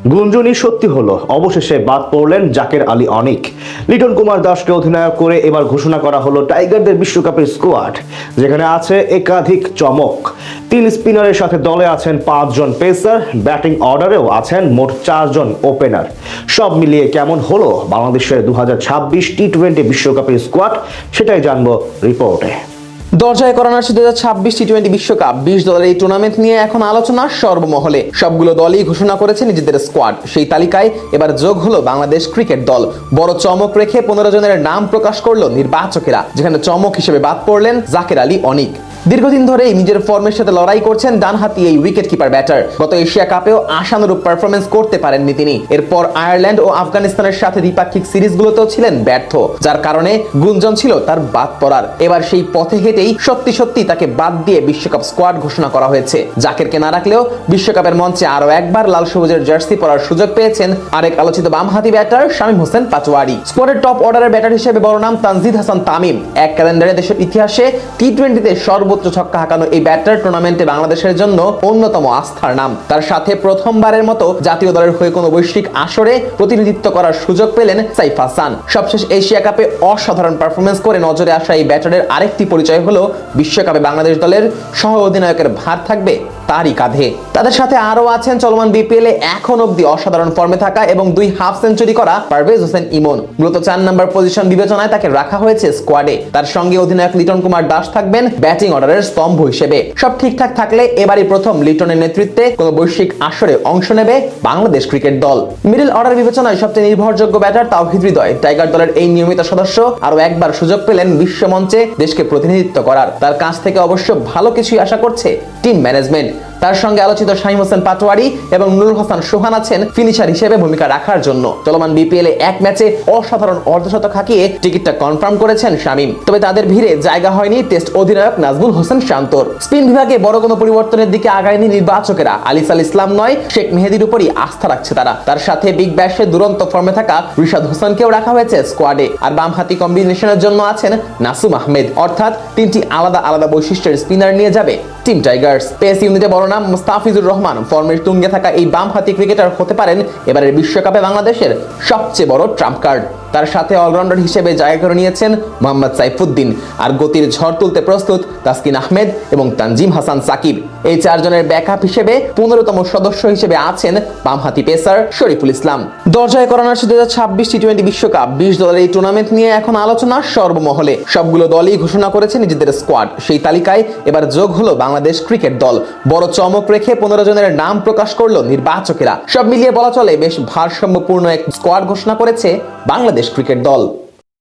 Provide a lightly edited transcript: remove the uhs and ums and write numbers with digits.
গুঞ্জনই সত্যি হলো, অবশেষে বাদ পড়লেন জাকের আলী অনিক। লিটন কুমার দাসকে অধিনায়ক করে এবার ঘোষণা করা হলো টাইগারদের বিশ্বকাপের স্কোয়াড, যেখানে আছে একাধিক চমক। 3 স্পিনারের সাথে দলে আছেন 5 জন পেসার, ব্যাটিং অর্ডারেও আছেন মোট 4 জন ওপেনার। সব মিলিয়ে কেমন হলো বাংলাদেশের 2026 টি-20 বিশ্বকাপের স্কোয়াড, সেটাই জানবো রিপোর্টে। দরজায় করানো 2026 টি-20 বিশ্বকাপ 20 দলের এই টুর্নামেন্ট নিয়ে এখন আলোচনা সর্বমহলে। সবগুলো দলই ঘোষণা করেছে নিজেদের স্কোয়াড। সেই তালিকায় এবার যোগ হলো বাংলাদেশ ক্রিকেট দল। বড় চমক রেখে 15 জনের নাম প্রকাশ করলো নির্বাচকেরা, যেখানে চমক হিসেবে বাদ পড়লেন জাকের আলী অনিক। দীর্ঘদিন ধরেই নিজের ফর্মের সাথে লড়াই করছেন ডানহাতি এই উইকেট কিপার ব্যাটার। গত এশিয়া কাপেও আশানুরূপ পারফরমেন্স করতে পারেননি তিনি। এরপর আয়ারল্যান্ড ও আফগানিস্তানের সাথে দ্বিপাক্ষিক সিরিজগুলোতেও ছিলেন ব্যর্থ, যার কারণে গুঞ্জন ছিল তার বাদ পড়ার। এবার সেই পথে হেঁটেই সত্যি তাকে বাদ দিয়ে বিশ্বকাপ স্কোয়াড ঘোষণা করা হয়েছে। জাকেরকে না রাখলেও বিশ্বকাপের মঞ্চে আরো একবার লাল সবুজের জার্সি পরার সুযোগ পেয়েছেন আরেক আলোচিত বামহাতি ব্যাটার শামীম হোসেন পাটোয়ারি। স্কোয়াডের টপ অর্ডারের ব্যাটার হিসেবে বড় নাম তানজিদ হাসান তামিম। এক ক্যালেন্ডারে দেশের ইতিহাসে টি-20তে সর্বোচ্চ ছক্কা হাঁকানো এই ব্যাটার টুর্নামেন্টে বাংলাদেশের জন্য অন্যতম আস্থার নাম। তার সাথে প্রথমবারের মতো জাতীয় দলের হয়ে কোনো বৈশ্বিক আসরে প্রতিনিধিত্ব করার সুযোগ পেলেন সাইফ হাসান। সবশেষ এশিয়া কাপে অসাধারণ পারফরমেন্স করে নজরে আসা এই ব্যাটারের আরেকটি পরিচয় হলো বিশ্বকাপে বাংলাদেশ দলের সহ অধিনায়কের ভার থাকবে তারই কাঁধে। তাদের সাথে আরো আছেন চলমান বিপিএল এ এখন অব্দি অসাধারণ ফর্মে থাকা এবং 2 হাফ সেঞ্চুরি করা পারভেজ হোসেন ইমন। মূলত 4 নম্বর পজিশন বিবেচনায় তাকে রাখা হয়েছে স্কোয়াডে। তার সঙ্গে অধিনায়ক লিটন কুমার দাস থাকবেন ব্যাটিং অর্ডারের স্তম্ভ হিসেবে। সব ঠিকঠাক থাকলে এবারই প্রথম লিটনের নেতৃত্বে কোনো বৈশ্বিক আসরে অংশ নেবে বাংলাদেশ ক্রিকেট দল। মিডল অর্ডার বিবেচনায় সবচেয়ে নির্ভরযোগ্য ব্যাটার তাওহিদ হৃদয়। টাইগার দলের এই নিয়মিত সদস্য আরো একবার সুযোগ পেলেন বিশ্বমঞ্চে দেশকে প্রতিনিধিত্ব করার। তার কাছ থেকে অবশ্য ভালো কিছুই আশা করছে টিম ম্যানেজমেন্ট। তার সঙ্গে আলোচিত শামীম হোসেন পাটোয়ারি এবং নুরুল হাসান সোহান আছেন ফিনিশার হিসেবে ভূমিকা রাখার জন্য। চলমান বিপিএল এ এক ম্যাচে অসাধারণ অর্ধশতক হাঁকিয়ে টিকিটটা কনফার্ম করেছেন শামীম। তবে তাদের ভিড়ে জায়গা হয়নি টেস্ট অধিনায়ক নাজমুল হোসেন শান্তর। স্পিন বিভাগে বড় কোনো পরিবর্তনের দিকে আগায়নি নির্বাচকেরা। আলিসাল ইসলাম নয়, শেখ মেহেদির উপরই আস্থা রাখছে তারা। তার সাথে বিগ ব্যাশে দুরন্ত ফর্মে থাকা রিশাদ হোসেনকেও রাখা হয়েছে স্কোয়াডে। আর বামহাতি কম্বিনেশনের জন্য আছেন নাসুম আহমেদ। অর্থাৎ 3টি আলাদা বৈশিষ্ট্যের স্পিনার নিয়ে যাবে টিম টাইগার্স। পেস ইউনিটে বড় নাম মুস্তাফিজুর রহমান। ফর্মের তুঙ্গে থাকা এই বামহাতি ক্রিকেটার হতে পারেন এবারের বিশ্বকাপে বাংলাদেশের সবচেয়ে বড় ট্রাম্প কার্ড। তার সাথে অলরাউন্ডার হিসেবে জায়গা করে নিয়েছেন মোহাম্মদ সাইফুদ্দিন। আর গতির ঝড় তুলতে প্রস্তুত তাসকিন আহমেদ এবং তানজিম হাসান সাকিব। এই 4 জনের ব্যাকআপ হিসেবে 15তম সদস্য হিসেবে আছেন বামহাতি পেসার শরীফুল ইসলাম। দরজায় করানো 2026 টি-20 বিশ্বকাপ 20 দলের এই টুর্নামেন্ট নিয়ে এখন আলোচনা সর্বমহলে। সবগুলো দলই ঘোষণা করেছে নিজেদের স্কোয়াড। সেই তালিকায় এবার যোগ হলো বাংলাদেশ ক্রিকেট দল। বড় চমক রেখে 15 জনের নাম প্রকাশ করলো নির্বাচকেরা। সব মিলিয়ে বলা চলে বেশ ভারসাম্যপূর্ণ এক স্কোয়াড ঘোষণা করেছে বাংলাদেশ ক্রিকেট দল।